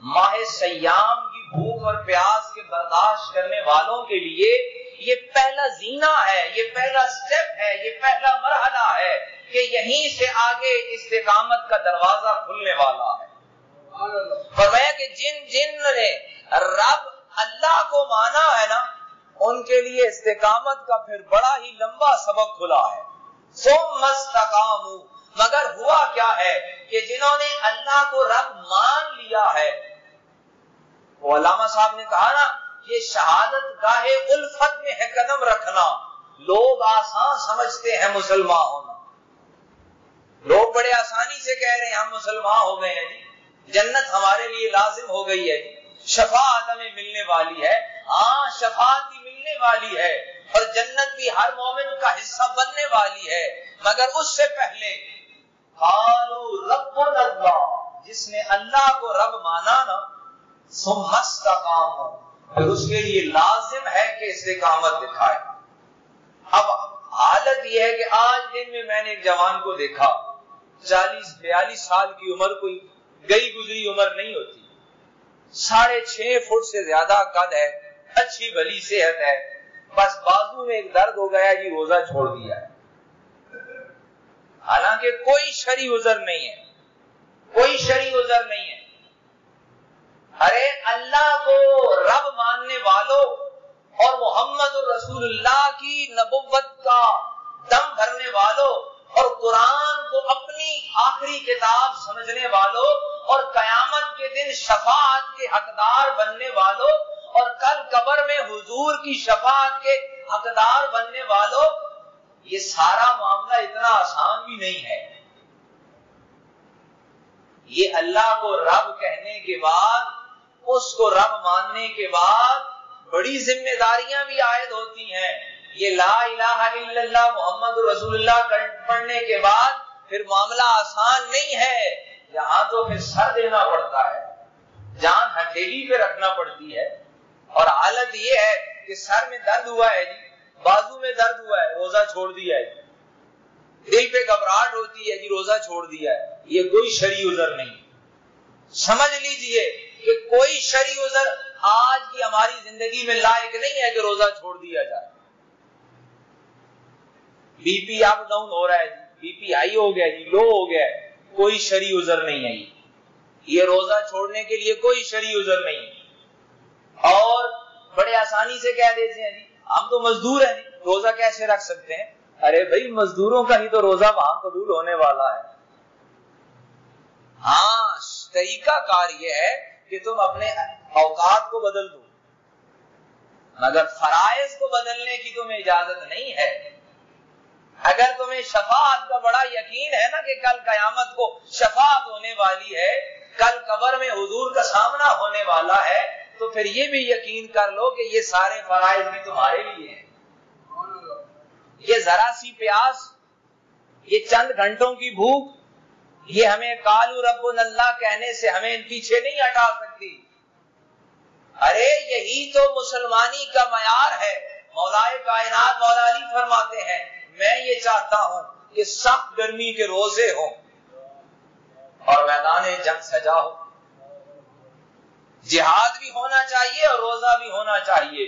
ماہ سیام کی بھوک اور پیاس کے برداشت کرنے والوں کے لیے یہ پہلا زینہ ہے، یہ پہلا سٹیپ ہے، یہ پہلا مرحلہ ہے کہ یہیں سے آگے استقامت کا دروازہ کھلنے والا ہے۔ فرمایا کہ جن نے رب اللہ کو مانا ہے نا، ان کے لیے استقامت کا پھر بڑا ہی لمبا سبق کھلا ہے۔ ثم استقاموا، مگر ہوا کیا ہے کہ جنہوں نے اللہ کو رب مان لیا ہے، وہ علامہ صاحب نے کہا نا، یہ شہادت گاہ الفت میں ہے قدم رکھنا۔ لوگ آسان سمجھتے ہیں مسلمان ہونا، لوگ بڑے آسانی سے کہہ رہے ہیں ہم مسلمان ہو گئے ہیں جی، جنت ہمارے لیے لازم ہو گئی ہے جی، شفاعت ہمیں ملنے والی ہے۔ ہاں شفاعت بھی ملنے والی ہے اور جنت بھی ہر مومن کا حصہ بننے والی ہے، مگر اس سے پہلے قالوا ربنا اللہ، جس نے اللہ کو رب مانا نا، ثم استقاموا، پھر اس کے لیے لازم ہے کہ استقامت دکھائے۔ اب حالت یہ ہے کہ آج دن میں نے ایک جوان کو دیکھا، 40-42 سال کی عمر، کوئی گئی گزری عمر نہیں ہوتی، 6.5 فٹ سے زیادہ قد ہے، اچھی بھلی صحت ہے، بس بازو میں ایک درد ہو گیا جی، روزہ چھوڑ دیا ہے۔ حالانکہ کوئی شرعی عذر نہیں ہے، کوئی شرعی عذر نہیں ہے۔ ارے اللہ کو رب ماننے والوں اور محمد رسول اللہ کی نبوت کا دم بھرنے والوں اور قرآن کو اپنی آخری کتاب سمجھنے والوں اور قیامت کے دن شفاعت کے حقدار بننے والوں اور کل قبر میں حضور کی شفاعت کے حقدار بننے والوں، یہ سارا معاملہ اتنا آسان بھی نہیں ہے۔ یہ اللہ کو رب کہنے کے بعد، اس کو رب ماننے کے بعد بڑی ذمہ داریاں بھی عائد ہوتی ہیں۔ یہ لا الہ الا اللہ محمد رسول اللہ پڑھنے کے بعد پھر معاملہ آسان نہیں ہے، یہاں تو پھر سر دینا پڑتا ہے، جان ہتھیلی پہ رکھنا پڑتی ہے، اور حالت یہ ہے کہ سر میں درد ہوا ہے جی، بازو میں درد ہوا ہے، روزہ چھوڑ دیا ہے، دل پہ گھبراہٹ ہوتی ہے جی، روزہ چھوڑ دیا ہے۔ یہ کوئی شرعی عذر نہیں۔ سمجھ لیجئے کہ کوئی شرعی عذر آج کی ہماری زندگی میں لائق نہیں ہے کہ روزہ چھوڑ دیا جائے۔ بی پی اپ ڈاؤن ہو رہا ہے جی، بی پی ہائی ہو گیا جی، لو ہو گیا ہے، کوئی شرعی عذر نہیں ہے۔ یہ روزہ چھوڑنے کے لیے کوئی شرعی عذر نہیں ہے۔ اور بڑے آسانی سے کہہ دیتے ہیں جی ہم تو مزدور ہیں جی، روزہ کیسے رکھ سکتے ہیں؟ ارے بھائی مزدوروں کا ہی تو روزہ وہاں قبول ہونے والا ہے۔ ہاں طریقہ کار یہ ہے کہ تم اپنے اوقات کو بدل دو، مگر فرائض کو بدلنے کی تمہیں اجازت نہیں ہے۔ اگر تمہیں شفاعت کا بڑا یقین ہے نا کہ کل قیامت کو شفاعت ہونے والی ہے، کل قبر میں حضور کا سامنا ہونے والا ہے، تو پھر یہ بھی یقین کر لو کہ یہ سارے فرائض بھی تمہارے لیے ہیں۔ یہ ذرا سی پیاس، یہ چند گھنٹوں کی بھوک، یہ ہمیں قالوا ربنا اللہ کہنے سے ہمیں پیچھے نہیں ہٹا سکتی۔ ارے یہی تو مسلمانی کا معیار ہے۔ مولائے کائنات مولا علی فرماتے ہیں میں یہ چاہتا ہوں کہ سخت گرمی کے روزے ہوں اور میدان جنگ سجا ہو، جہاد بھی ہونا چاہیے اور روزہ بھی ہونا چاہیے۔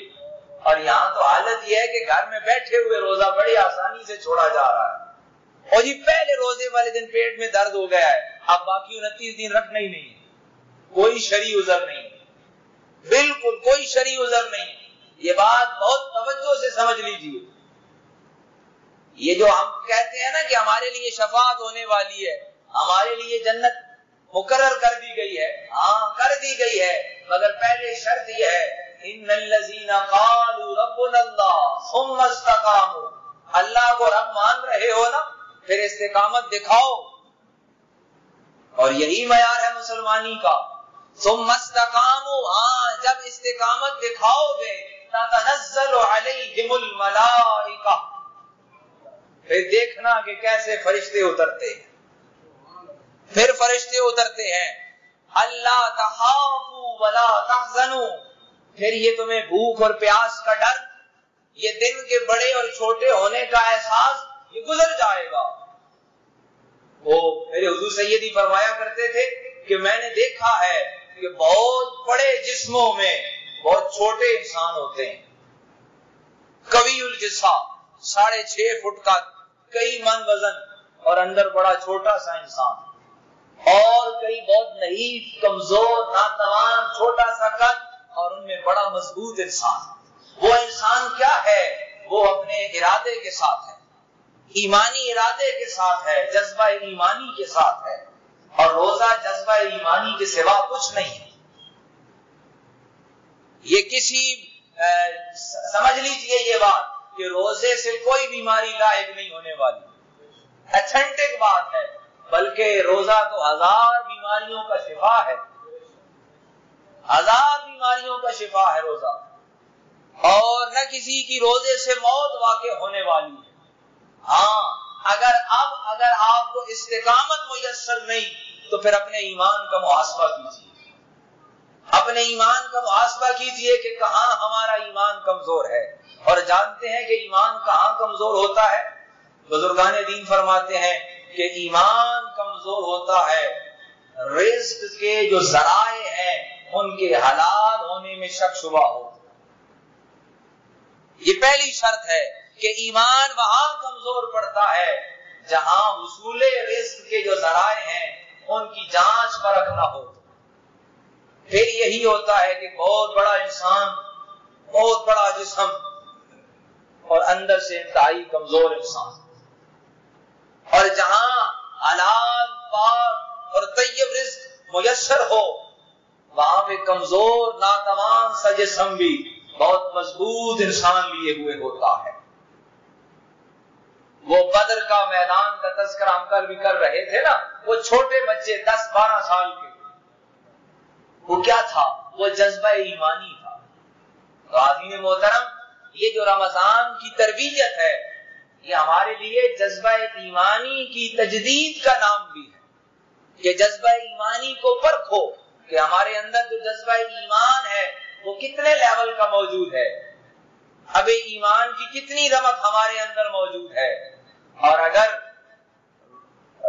اور یہاں تو حالت یہ ہے کہ گھر میں بیٹھے ہوئے روزہ بڑی آسانی سے چھوڑا جا رہا ہے، اور جی پہلے روزے والے دن پیٹ میں درد ہو گیا ہے، اب باقی 29 دن رکھنا ہی نہیں ہے۔ کوئی شرعی عذر نہیں، بالکل کوئی شرعی عذر نہیں۔ یہ بات بہت توجہ سے سمجھ لیجیے۔ یہ جو ہم کہتے ہیں نا کہ ہمارے لیے شفاعت ہونے والی ہے، ہمارے لیے جنت مقرر کر دی گئی ہے، ہاں کر دی گئی ہے، مگر پہلے شرط یہ ہے ان الذین قالوا ربنا اللہ ثم استقاموا، اللہ کو رب مان رہے ہو نا، پھر استقامت دکھاؤ، اور یہی معیار ہے مسلمانی کا۔ ثم استقاموا، ہاں جب استقامت دکھاؤ گے تتنزل علیہم الملائکہ، پھر دیکھنا کہ کیسے فرشتے اترتے ہیں، پھر فرشتے اترتے ہیں، اللہ تخافوا ولا تحزنوا، پھر یہ تمہیں بھوک اور پیاس کا ڈر، یہ دن کے بڑے اور چھوٹے ہونے کا احساس یہ گزر جائے گا۔ وہ میرے حضور سیدی فرمایا کرتے تھے کہ میں نے دیکھا ہے کہ بہت بڑے جسموں میں بہت چھوٹے انسان ہوتے ہیں. قوی الجسا 6.5 فٹ کا کئی من وزن اور اندر بڑا چھوٹا سا انسان, اور کئی بہت نحیف کمزور ناتوان چھوٹا سا قد اور ان میں بڑا مضبوط انسان. وہ انسان کیا ہے؟ وہ اپنے ارادے کے ساتھ ہے, ایمانی ارادے کے ساتھ ہے, جذبہ ایمانی کے ساتھ ہے, اور روزہ جذبہ ایمانی کے سوا کچھ نہیں ہے. یہ کسی سمجھ لیجئے یہ بات کہ روزے سے کوئی بیماری لاحق نہیں ہونے والی, اتھینٹک بات ہے, بلکہ روزہ تو 1000 بیماریوں کا شفا ہے, 1000 بیماریوں کا شفا ہے روزہ, اور نہ کسی کی روزے سے موت واقع ہونے والی ہے. ہاں اگر آپ کو استقامت میسر نہیں تو پھر اپنے ایمان کا محاسبہ کیجیے, اپنے ایمان کا محاسبہ کیجیے کہ کہاں ہمارا ایمان کمزور ہے. اور جانتے ہیں کہ ایمان کہاں کمزور ہوتا ہے؟ بزرگان دین فرماتے ہیں کہ ایمان کمزور ہوتا ہے رزق کے جو ذرائع ہیں ان کے حلال ہونے میں شک شبہ ہو. یہ پہلی شرط ہے کہ ایمان وہاں کمزور پڑتا ہے جہاں حصول رزق کے جو ذرائع ہیں ان کی جانچ پرکھ نہ ہو. پھر یہی ہوتا ہے کہ بہت بڑا انسان, بہت بڑا جسم, اور اندر سے انتہائی کمزور انسان. اور جہاں حلال پاک اور طیب رزق میسر ہو وہاں پہ کمزور ناتوان سا جسم بھی بہت مضبوط انسان لیے ہوئے ہوتا ہے. وہ بدر کا میدان کا تذکرہ ہم کل بھی کر رہے تھے نا, وہ چھوٹے بچے 10-12 سال کے, وہ کیا تھا؟ وہ جذبہ ایمانی تھا. تو عزیز محترم, یہ جو رمضان کی تربیت ہے یہ ہمارے لیے جذبہ ایمانی کی تجدید کا نام بھی ہے, کہ جذبہ ایمانی کو پرکھو کہ ہمارے اندر جو جذبہ ایمان ہے وہ کتنے لیول کا موجود ہے, اب ایمان کی کتنی رمق ہمارے اندر موجود ہے. اور اگر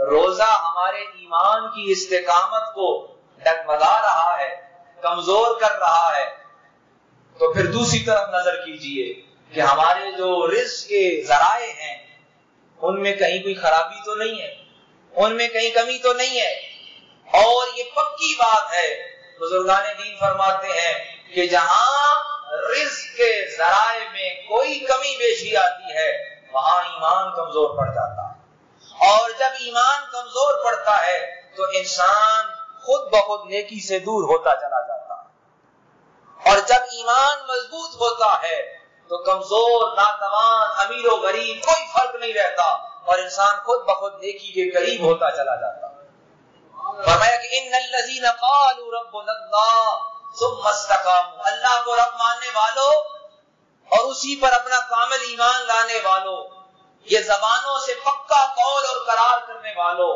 روزہ ہمارے ایمان کی استقامت کو ڈگمگا رہا ہے, کمزور کر رہا ہے, تو پھر دوسری طرف نظر کیجئے کہ ہمارے جو رزق کے ذرائع ہیں ان میں کہیں کوئی خرابی تو نہیں ہے, ان میں کہیں کمی تو نہیں ہے. اور یہ پکی بات ہے, بزرگان دین فرماتے ہیں کہ جہاں رزق کے ذرائع میں کوئی کمی بیشی آتی ہے وہاں ایمان کمزور پڑ جاتا ہے, اور جب ایمان کمزور پڑتا ہے تو انسان خود بخود نیکی سے دور ہوتا چلا جاتا ہے. اور جب ایمان مضبوط ہوتا ہے تو کمزور ناتوان امیر و غریب کوئی فرق نہیں رہتا, اور انسان خود بخود نیکی کے قریب ہوتا چلا جاتا ہے. فرمایا کہ ان الذین قالوا ربنا اللہ ثم استقاموا, اللہ کو رب ماننے والوں اور اسی پر اپنا کامل ایمان لانے والوں, یہ زبانوں سے پکا قول اور قرار کرنے والوں.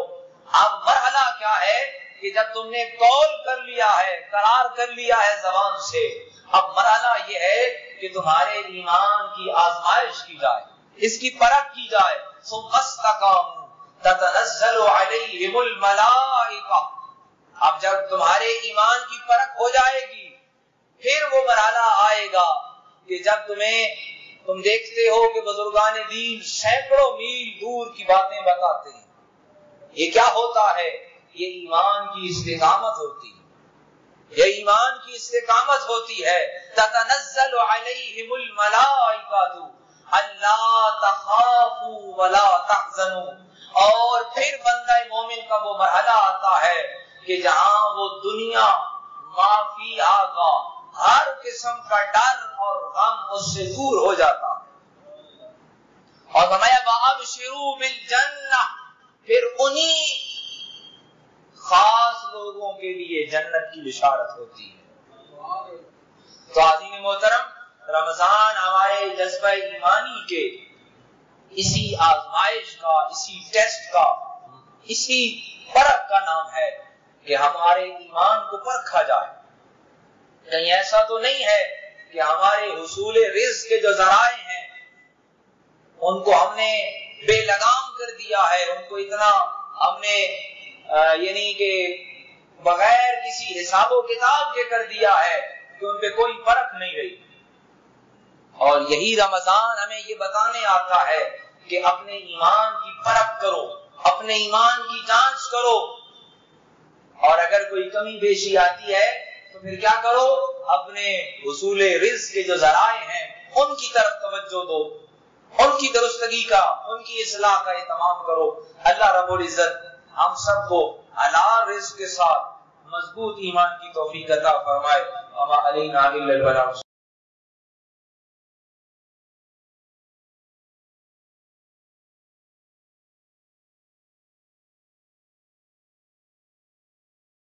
اب مرحلہ کیا ہے کہ جب تم نے قول کر لیا ہے, قرار کر لیا ہے زبان سے, اب مرحلہ یہ ہے کہ تمہارے ایمان کی آزمائش کی جائے, اس کی پرکھ کی جائے. ثم استقاموا تتنزل علیہم الملائکہ, اب جب تمہارے ایمان کی پرکھ ہو جائے گی پھر وہ مرحلہ آئے گا کہ جب تم دیکھتے ہو کہ بزرگان دین سینکڑوں میل دور کی باتیں بتاتے ہیں. یہ کیا ہوتا ہے؟ یہ ایمان کی استقامت ہوتی ہے, یہ ایمان کی استقامت ہوتی ہے. تتنزل علیہم الملائکۃ الا تخافوا ولا تحزنوا, اور پھر بندہ مومن کا وہ مرحلہ آتا ہے کہ جہاں وہ دنیا معافیہ کا ہر قسم کا ڈر اور غم اس سے دور ہو جاتا ہے. اور فرمایا وَأَبْشِرُوا بِالْجَنَّةِ, پھر انہی خاص لوگوں کے لیے جنت کی بشارت ہوتی ہے. تو عزیز محترم, رمضان ہمارے جذبہ ایمانی کے اسی آزمائش کا, اسی ٹیسٹ کا, اسی پرکھ کا نام ہے کہ ہمارے ایمان کو پرکھا جائے. کہیں ایسا تو نہیں ہے کہ ہمارے حصول رزق کے جو ذرائع ہیں ان کو ہم نے بے لگام کر دیا ہے, ان کو اتنا ہم نے یعنی کہ بغیر کسی حساب و کتاب کے کر دیا ہے کہ ان پہ کوئی فرق نہیں رہی. اور یہی رمضان ہمیں یہ بتانے آتا ہے کہ اپنے ایمان کی پرکھ کرو، اپنے ایمان کی جانچ کرو، اور اگر کوئی کمی بیشی آتی ہے تو پھر کیا کرو؟ اپنے حصول رزق کے جو ذرائع ہیں ان کی طرف توجہ دو، ان کی درستگی کا، ان کی اصلاح کا اہتمام کرو. اللہ رب العزت ہم سب کو حلال رزق کے ساتھ مضبوط ایمان کی توفیق عطا فرمائے. وما علینا الا البلاغ.